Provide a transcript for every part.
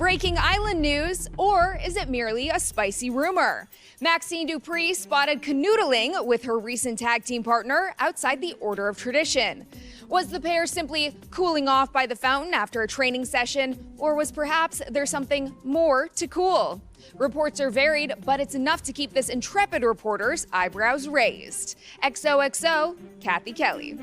Breaking Island news, or is it merely a spicy rumor? Maxine Dupree spotted canoodling with her recent tag team partner outside the Order of Tradition. Was the pair simply cooling off by the fountain after a training session, or was perhaps there something more to cool? Reports are varied, but it's enough to keep this intrepid reporter's eyebrows raised. XOXO, Kathy Kelly.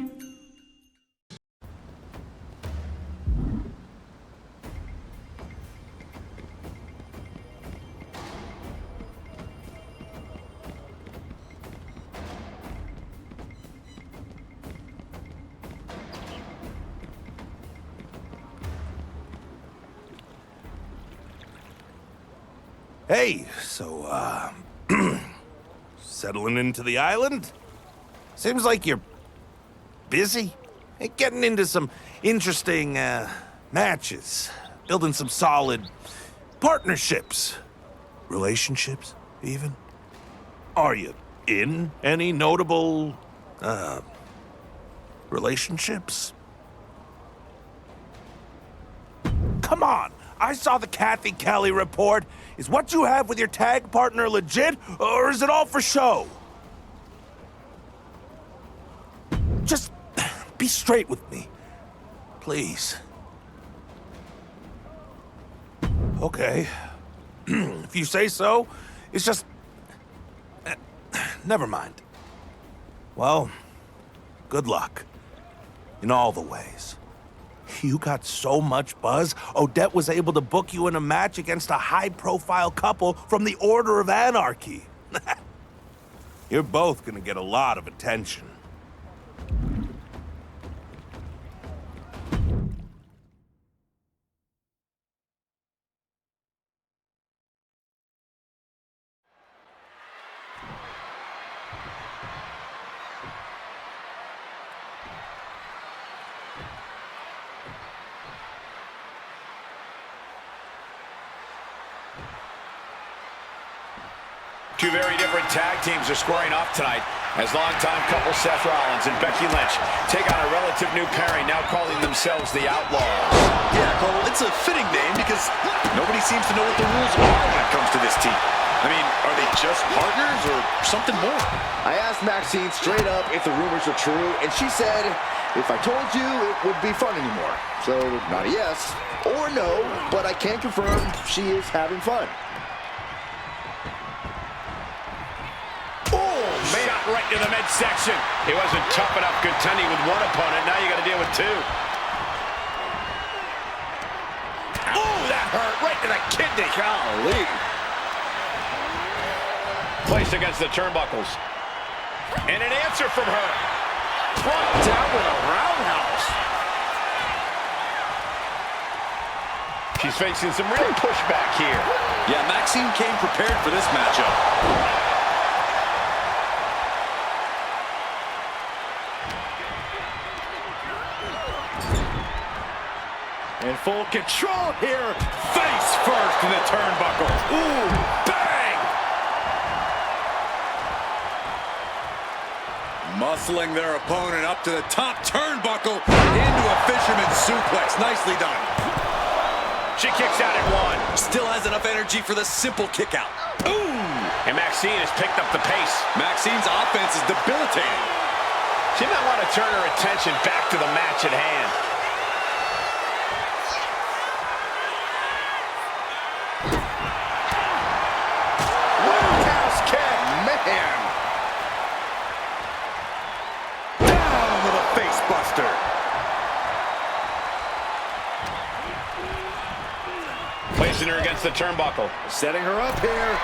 Hey, so, settling into the island? Seems like you're busy. Hey, getting into some interesting, matches. Building some solid partnerships. Relationships, even. Are you in any notable, relationships? Come on! I saw the Kathy Kelly report. Is what you have with your tag partner legit, or is it all for show? Just be straight with me, please. Okay. If you say so, it's just... never mind. Well, good luck. In all the ways. You got so much buzz, Odette was able to book you in a match against a high-profile couple from the Order of Anarchy. You're both gonna get a lot of attention. Two very different tag teams are squaring off tonight as longtime couple Seth Rollins and Becky Lynch take on a relative new pairing now calling themselves the Outlaws. Yeah, Cole, it's a fitting name because nobody seems to know what the rules are when it comes to this team. I mean, are they just partners or something more? I asked Maxine straight up if the rumors are true, and she said, if I told you, it would be fun anymore. So, not a yes or no, but I can confirm she is having fun. Shot right to the midsection. He wasn't tough enough contending with one opponent. Now you got to deal with two. Oh, that hurt right to the kidney. Golly. Placed against the turnbuckles. And an answer from her. Brought down with a roundhouse. She's facing some real pushback here. Yeah, Maxine came prepared for this matchup. In full control here. Face first to the turnbuckle. Ooh, bang! Muscling their opponent up to the top turnbuckle into a fisherman's suplex. Nicely done. She kicks out at one. Still has enough energy for the simple kick out. Ooh! And Maxine has picked up the pace. Maxine's offense is debilitating. She might want to turn her attention back to the match at hand. Roundhouse kick. Man. Down with a face buster. Placing her against the turnbuckle. Setting her up here.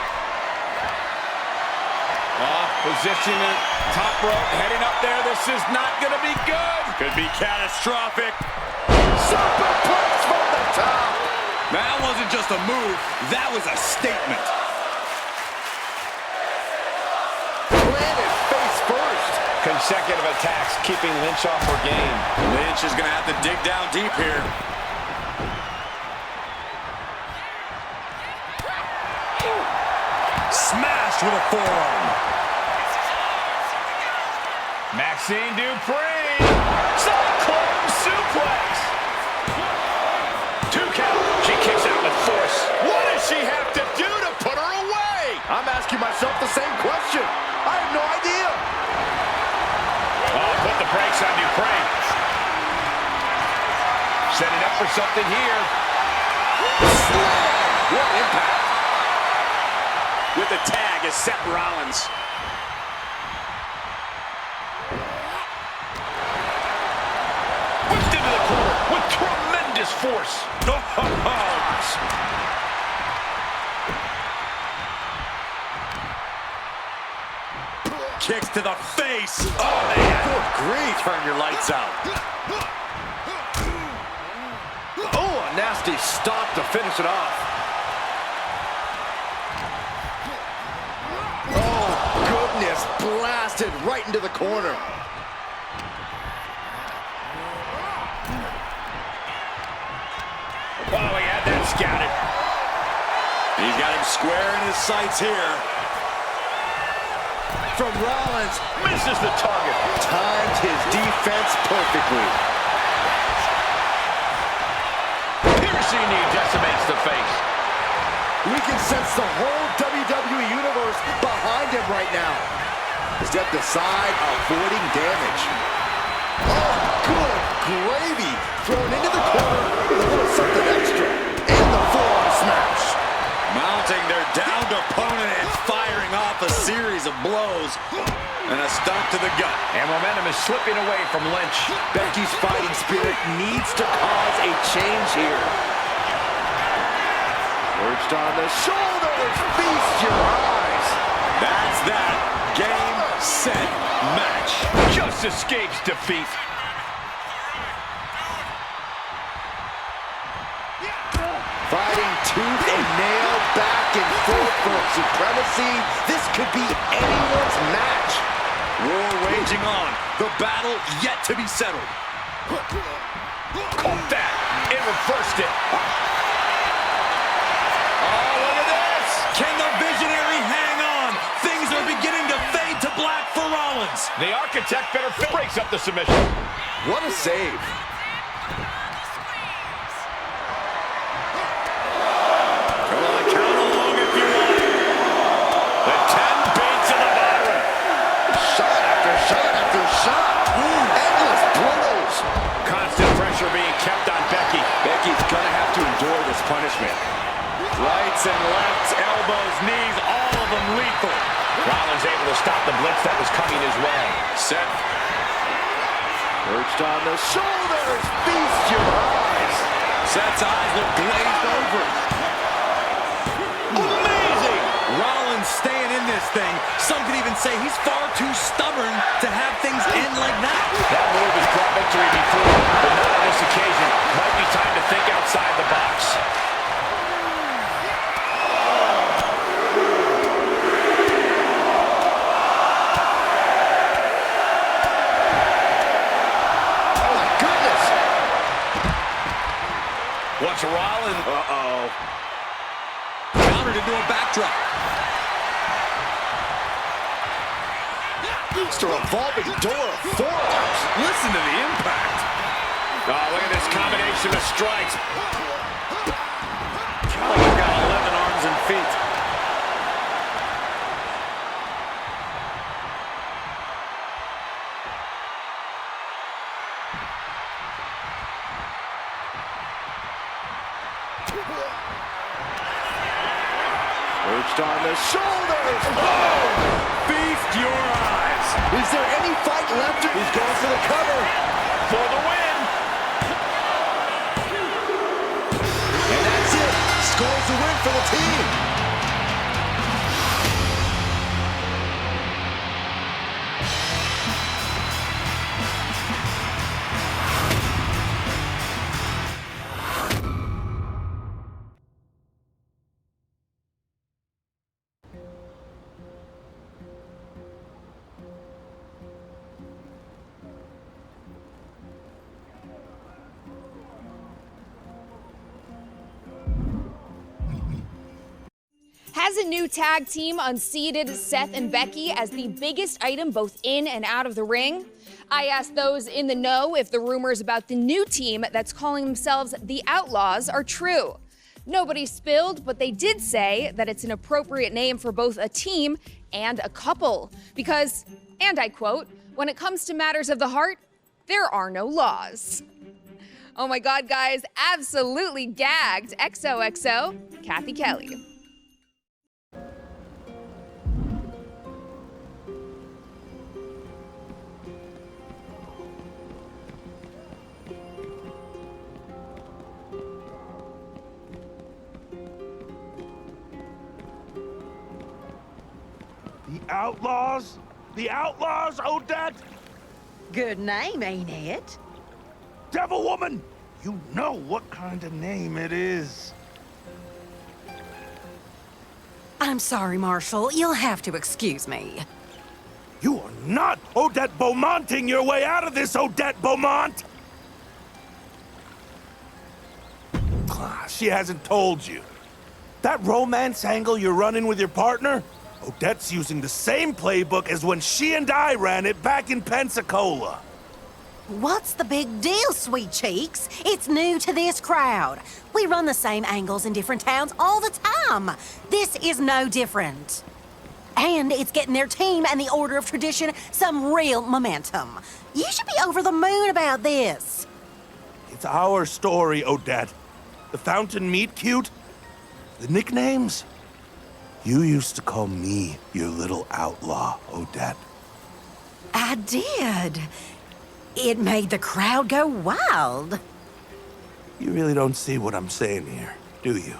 Positioning top rope, heading up there. This is not going to be good. Could be catastrophic. Superplex from the top. That wasn't just a move. That was a statement. Planted face first. Consecutive attacks keeping Lynch off her game. Lynch is going to have to dig down deep here. Smashed with a forearm. Maxine Dupree. Cyclone suplex. 2 count. She kicks out with force she have to do to put her away? I'm asking myself the same question. I have no idea. Oh, put the brakes on Dupree. Setting up for something here. Slam! What impact. With the tag is Seth Rollins. Whipped into the corner with tremendous force. Kicks to the face. Oh, man. Good grief. Turn your lights out. Oh, a nasty stop to finish it off. Oh, goodness. Blasted right into the corner. Oh, he had that scouted. He's got him square in his sights here. From Rollins. Misses the target. Timed his defense perfectly. Piercing knee decimates the face. We can sense the whole WWE Universe behind him right now. Stepped aside, avoiding damage. Oh, good gravy. Thrown into the corner with a little something extra. And the forearm smash. Mounting their downed opponent and firing off a series of blows. And a stomp to the gut. And momentum is slipping away from Lynch. Becky's fighting spirit needs to cause a change here. Perched on the shoulders. Feast your eyes. That's that. Game, set, match. Just escapes defeat. Fighting tooth and nail, back and forth for supremacy. This could be anyone's match. War waging on. The battle yet to be settled. Caught that. It reversed it. Oh, look at this. Can the visionary hang on? Things are beginning to fade to black for Rollins. The architect better breaks up the submission. What a save. Come on, count along if you want. The 10 beats of the veteran. Shot after shot after shot. Endless blows. Constant pressure being kept on Becky. Becky's gonna have to endure this punishment. Rights and lefts, elbows, knees, all of them lethal. Rollins able to stop the blitz that was coming his way. Seth. Perched on the shoulders. Feast your eyes. Seth's eyes look glazed over. Amazing! Rollins staying in this thing. Some could even say he's far too stubborn to have things end like that. That move has brought victory before, but not on this occasion. Might be time to think outside the box. Watch Rollins. Uh-oh. Countered into a backdrop. It's a revolving door of forearms. Listen to the impact. Oh, look at this combination of strikes. Oh, he's got 11 arms and feet. Perched on the shoulders. Oh! Feast your eyes. Is there any fight left? He's going for the cover. For the win. And that's it. Scores the win for the team. Has a new tag team unseated Seth and Becky as the biggest item both in and out of the ring? I asked those in the know if the rumors about the new team that's calling themselves the Outlaws are true. Nobody spilled, but they did say that it's an appropriate name for both a team and a couple. Because, and I quote, when it comes to matters of the heart, there are no laws. Oh my God, guys, absolutely gagged. XOXO, Kathy Kelly. The Outlaws? The Outlaws, Odette? Good name, ain't it? Devil Woman! You know what kind of name it is. I'm sorry, Marshall. You'll have to excuse me. You are not Odette Beaumonting your way out of this, Odette Beaumont! She hasn't told you. That romance angle you're running with your partner? Odette's using the same playbook as when she and I ran it back in Pensacola. What's the big deal, sweet cheeks? It's new to this crowd. We run the same angles in different towns all the time. This is no different. And it's getting their team and the Order of Tradition some real momentum. You should be over the moon about this. It's our story, Odette. The fountain meet cute? The nicknames? You used to call me your little outlaw, Odette. I did. It made the crowd go wild. You really don't see what I'm saying here, do you?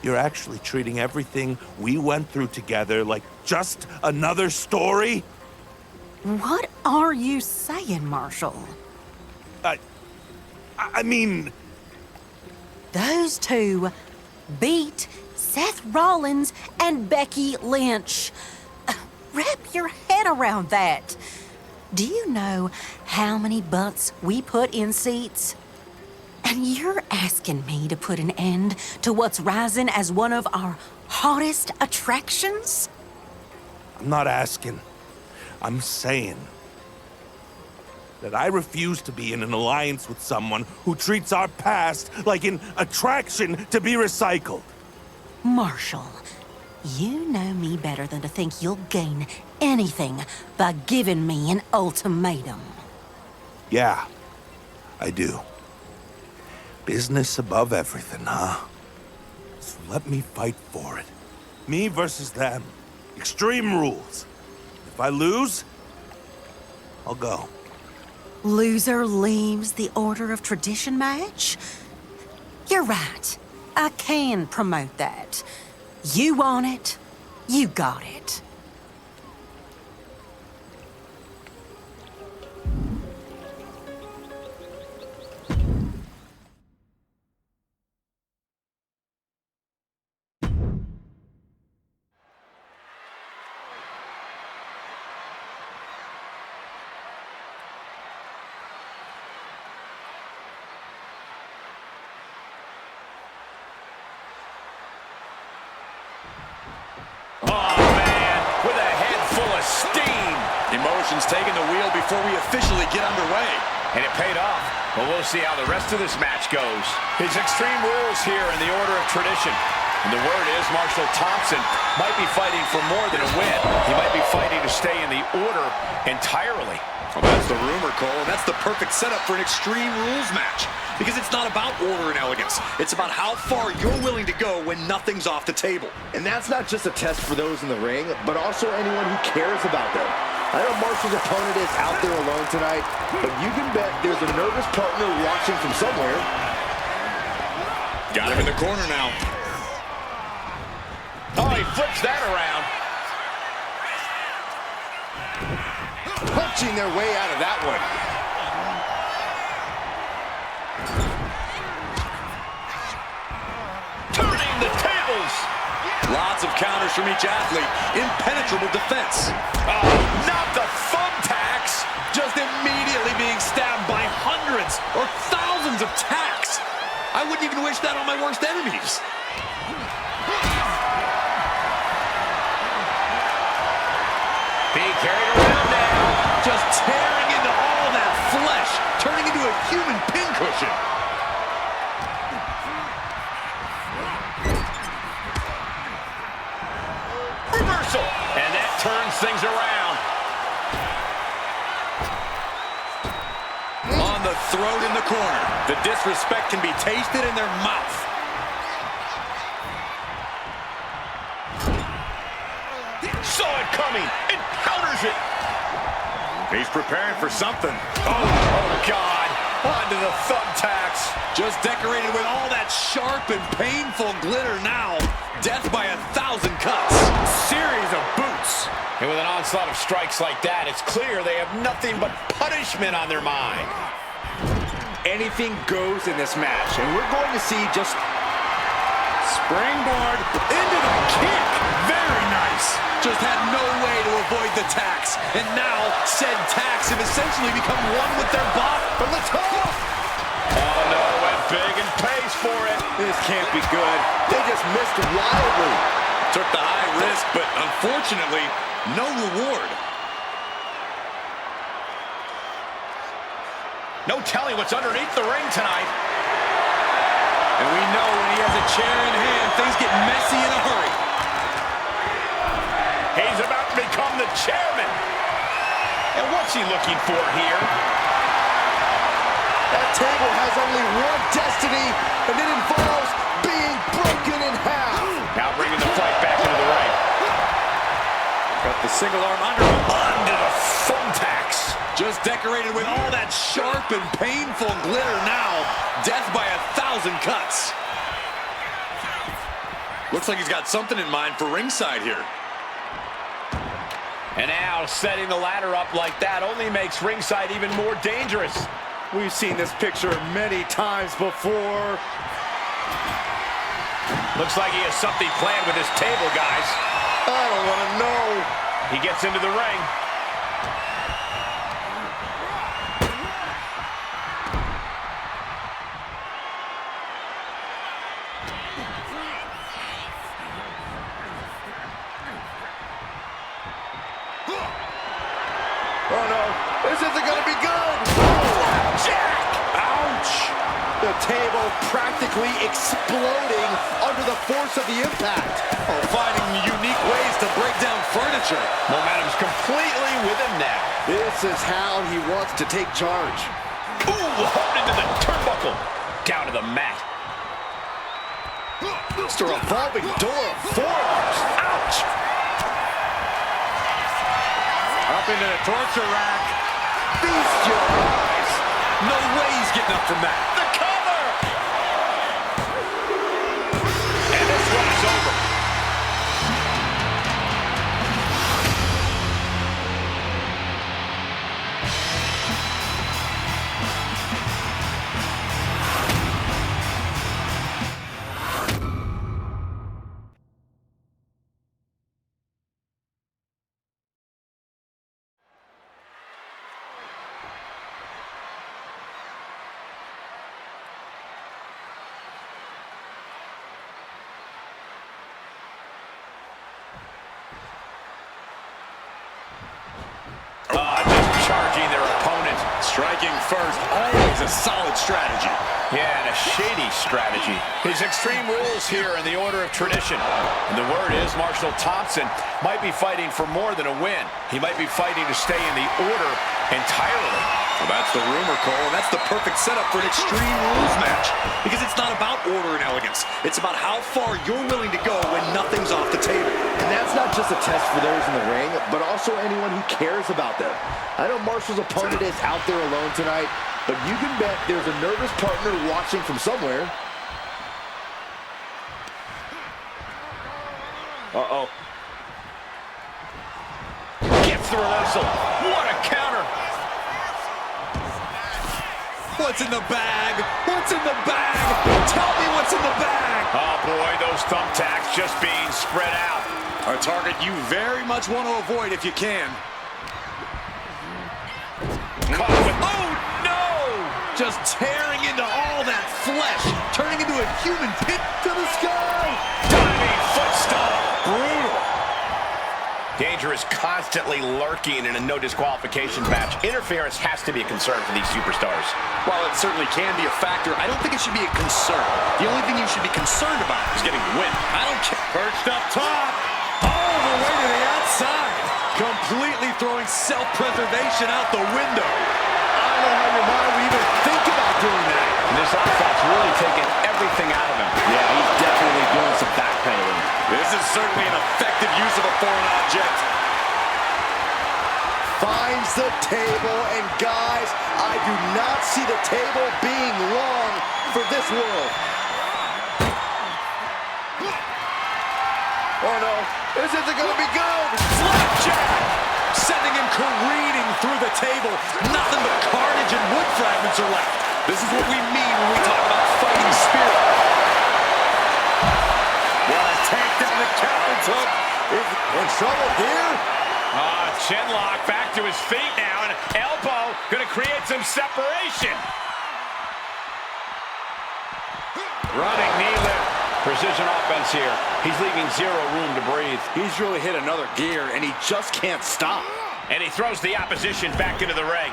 You're actually treating everything we went through together like just another story? What are you saying, Marshall? I mean... Those two beat Seth Rollins and Becky Lynch. Wrap your head around that. Do you know how many butts we put in seats? And you're asking me to put an end to what's rising as one of our hottest attractions? I'm not asking. I'm saying that I refuse to be in an alliance with someone who treats our past like an attraction to be recycled. Marshall, you know me better than to think you'll gain anything by giving me an ultimatum. Yeah, I do. Business above everything, huh? So let me fight for it. Me versus them. Extreme rules. If I lose, I'll go. Loser leaves the Order of Tradition match? You're right. I can promote that. You want it, you got it. Emotions taking the wheel before we officially get underway. And it paid off. But we'll see how the rest of this match goes. His Extreme Rules here in the Order of Tradition. And the word is Marshall Thompson might be fighting for more than a win. He might be fighting to stay in the Order entirely. Well, that's the rumor, Cole, and that's the perfect setup for an Extreme Rules match. Because it's not about order and elegance. It's about how far you're willing to go when nothing's off the table. And that's not just a test for those in the ring, but also anyone who cares about them. I know Marshall's opponent is out there alone tonight, but you can bet there's a nervous partner watching from somewhere. Got him in the corner now. Oh, he flips that around. Punching their way out of that one. Turning the tables. Lots of counters from each athlete. Impenetrable defense. Oh, not the thumbtacks. Just immediately being stabbed by hundreds or thousands of tacks. I wouldn't even wish that on my worst enemies. Being carried around now. Just tearing into all that flesh, turning into a human pincushion. throat in the corner. The disrespect can be tasted in their mouth. Saw it coming and counters it. He's preparing for something. Oh, God. Onto the thumbtacks. Just decorated with all that sharp and painful glitter now. Death by 1,000 cuts. Series of boots. And with an onslaught of strikes like that, it's clear they have nothing but punishment on their mind. Anything goes in this match, and we're going to see just Springboard into the kick. Very nice. Just had no way to avoid the tax. And now, said tax have essentially become one with their body. But let's go. Oh, no, went big and pays for it. this can't be good. They just missed wildly. Took the high risk, but unfortunately, no reward. No telling what's underneath the ring tonight. And we know when he has a chair in hand, things get messy in a hurry. He's about to become the chairman. And what's he looking for here? That table has only one destiny, and it involves being broken in half. Now bringing the fight back into the ring. Got the single arm under the thumbtacks. Just decorated with all that sharp and painful glitter now. Death by 1,000 cuts. Looks like he's got something in mind for ringside here. And now setting the ladder up like that only makes ringside even more dangerous. We've seen this picture many times before. Looks like he has something planned with his table, guys. I don't want to know. He gets into the ring. Oh no, this isn't going to be good. Jack! Ouch! The table practically exploding under the force of the impact. Oh, finding unique ways to break down furniture. Momentum's completely with him now. This is how he wants to take charge. Ooh, hard into the turnbuckle. Down to the mat. It's a revolving door of forearms. Ouch! Up into the torture rack. Feast your eyes. No way he's getting up from that. The cover! And this one is over. Just charging their opponent. Striking first, always a solid strategy. Yeah, and a shady strategy. His Extreme Rules here in the order of tradition. And the word is Marshall Thompson might be fighting for more than a win. He might be fighting to stay in the order entirely. Well, that's the rumor, Cole, and that's the perfect setup for an Extreme Rules match. Because it's not about order and elegance. It's about how far you're willing to go when nothing's off the table. And that's not just a test for those in the ring, but also anyone who cares about them. I know Marshall's opponent is out there alone tonight, but you can bet there's a nervous partner watching from somewhere. Uh-oh. Gets the reversal. What a counter. What's in the bag? What's in the bag? Tell me what's in the bag. Oh, boy, those thumbtacks just being spread out. A target you very much want to avoid if you can. Caught with, oh, no! Just tearing into all that flesh, turning into a human pit to the sky. Diving foot stomp. Brutal. Danger is constantly lurking in a no disqualification match. Interference has to be a concern for these superstars. While it certainly can be a factor, I don't think it should be a concern. The only thing you should be concerned about is getting the win. I don't care. Perched up top. All the way to the outside. Completely throwing self-preservation out the window. I don't know how your mind would even think this offense really taking everything out of him. Yeah, he's definitely doing some backpedaling. This is certainly an effective use of a foreign object. Finds the table, and guys, I do not see the table being long for this world. Oh no, this isn't gonna be good! Flapjack! Sending him careening through the table. Nothing but carnage and wood fragments are left. This is what we mean when we talk about fighting spirit. What a takedown, the captain's hook is in trouble here. Chin lock, back to his feet now, and elbow gonna create some separation. Running knee lift. Precision offense here. He's leaving zero room to breathe. He's really hit another gear, and he just can't stop. And he throws the opposition back into the ring.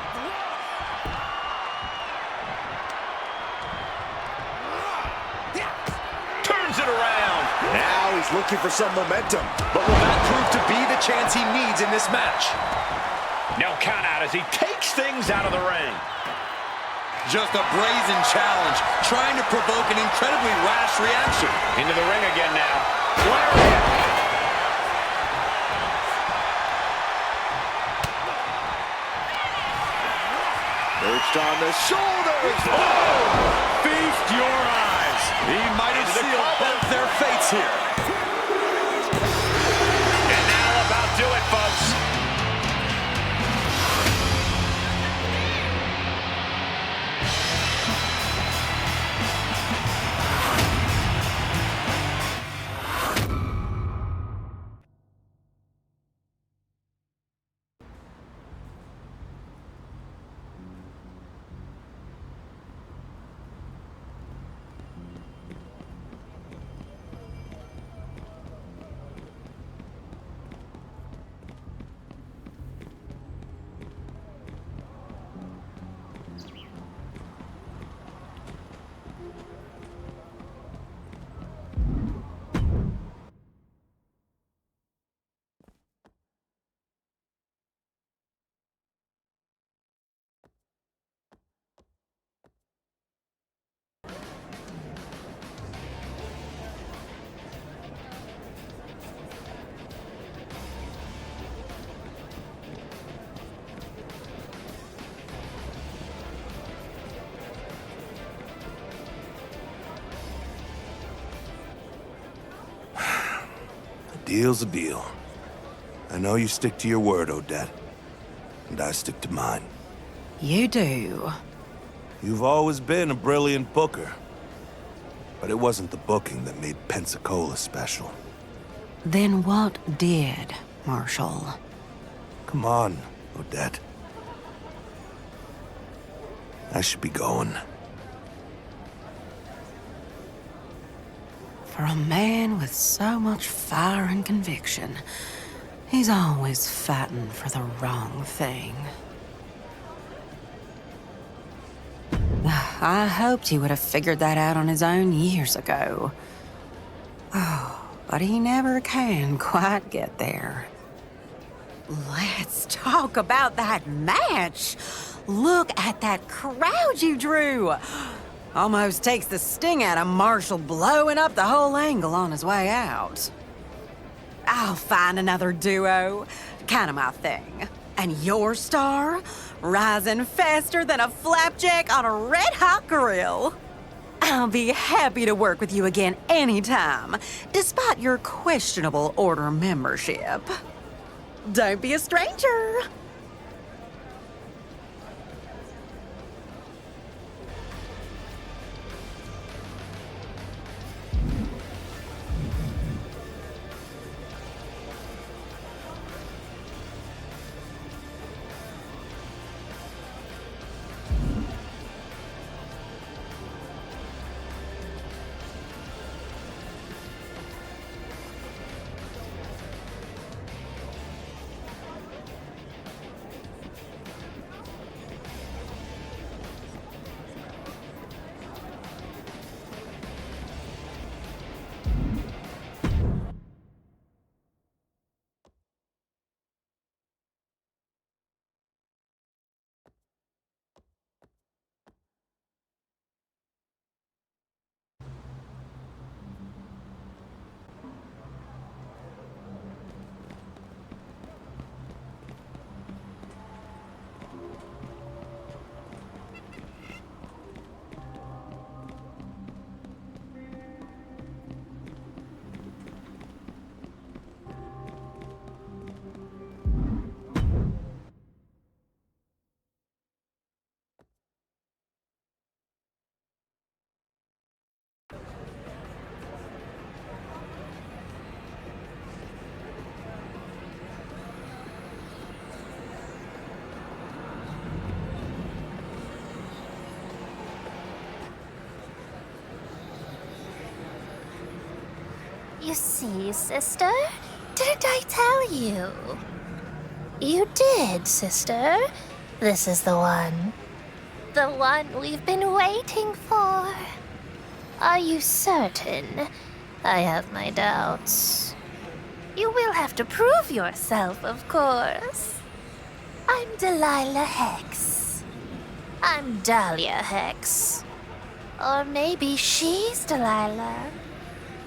Turns it around. Now he's looking for some momentum. But will that prove to be the chance he needs in this match? No count out as he takes things out of the ring. Just a brazen challenge, trying to provoke an incredibly rash reaction. Into the ring again now. Lariat. Perched on the shoulders. Oh! Feast your eyes. He might have sealed both their fates here. And that'll about do it, folks. Deal's a deal. I know you stick to your word, Odette. And I stick to mine. You do. You've always been a brilliant booker. But it wasn't the booking that made Pensacola special. Then what did, Marshall? Come on, Odette. I should be going. For a man with so much fire and conviction, he's always fighting for the wrong thing. I hoped he would have figured that out on his own years ago. Oh, but he never can quite get there. Let's talk about that match. Look at that crowd you drew. Almost takes the sting out of Marshall blowing up the whole angle on his way out. I'll find another duo. Kind of my thing. And your star? Rising faster than a flapjack on a red-hot grill. I'll be happy to work with you again anytime, despite your questionable order membership. Don't be a stranger. You see, sister? Didn't I tell you? You did, sister. This is the one. The one we've been waiting for. Are you certain? I have my doubts. You will have to prove yourself, of course. I'm Delilah Hex. I'm Dahlia Hex. Or maybe she's Delilah.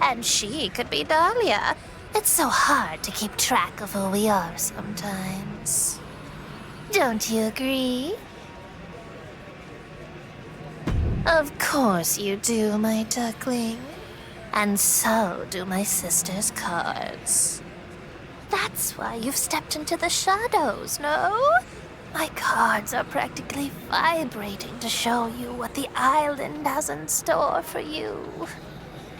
And she could be Dahlia. It's so hard to keep track of who we are sometimes. Don't you agree? Of course you do, my duckling. And so do my sister's cards. That's why you've stepped into the shadows, no? My cards are practically vibrating to show you what the island has in store for you.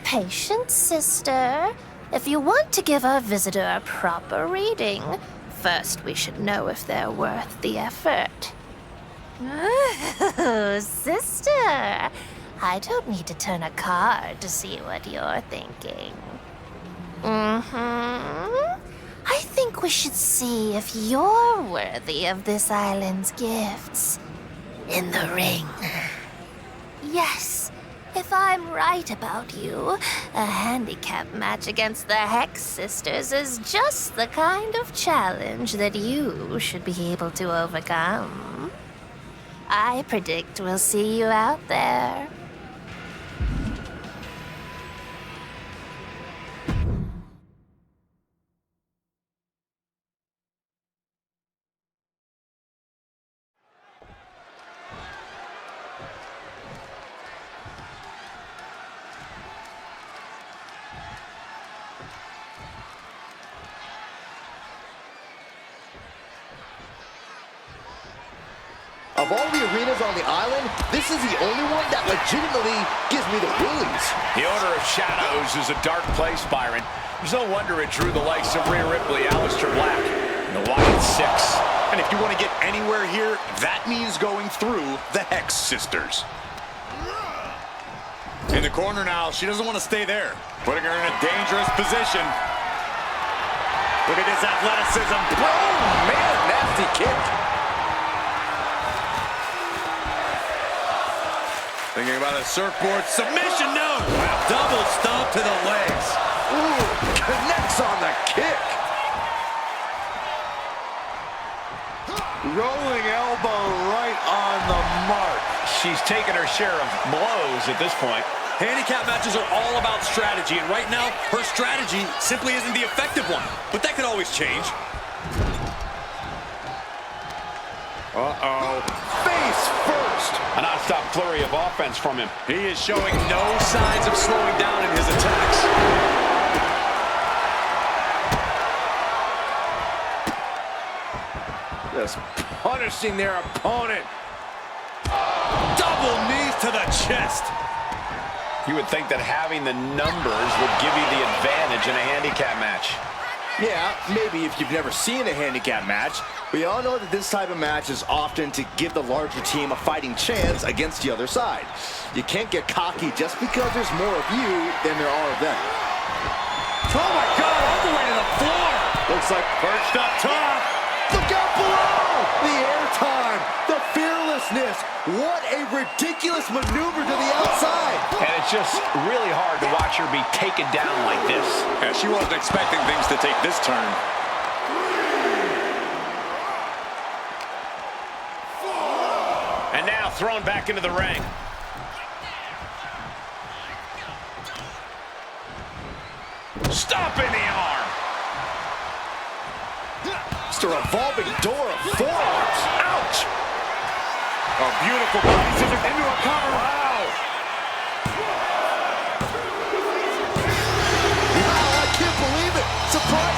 Patience, sister. If you want to give our visitor a proper reading, first we should know if they're worth the effort. Oh, sister. I don't need to turn a card to see what you're thinking. I think we should see if you're worthy of this island's gifts. In the ring. Yes, if I'm right about you, a handicap match against the Hex Sisters is just the kind of challenge that you should be able to overcome. I predict we'll see you out there. Of all the arenas on the island, this is the only one that legitimately gives me the willies. The Order of Shadows is a dark place, Byron. There's no wonder it drew the likes of Rhea Ripley, Aleister Black, and the Wyatt Six. And if you want to get anywhere here, that means going through the Hex Sisters. In the corner now, she doesn't want to stay there, putting her in a dangerous position. Look at this athleticism. Oh, man, nasty kick. Thinking about a surfboard submission, no! Double stomp to the legs. Ooh, connects on the kick. Rolling elbow right on the mark. She's taken her share of blows at this point. Handicap matches are all about strategy, and right now, her strategy simply isn't the effective one. But that could always change. Uh-oh. Face first. A non-stop flurry of offense from him. He is showing no signs of slowing down in his attacks. Just punishing their opponent. Double knees to the chest. You would think that having the numbers would give you the advantage in a handicap match. Yeah, maybe if you've never seen a handicap match. We all know that this type of match is often to give the larger team a fighting chance against the other side. You can't get cocky just because there's more of you than there are of them. Oh my God, all the way to the floor. Looks like Perched up top. look out below! The airtime, the fearlessness. What a ridiculous maneuver to the outside. And it's just really hard to watch her be taken down like this. Yeah, she wasn't expecting things to take this turn. And now thrown back into the ring. Stomping the arm. Just a revolving door of forearms. Ouch! A beautiful body scissors into a cover. Wow. Wow, I can't believe it. Surprise!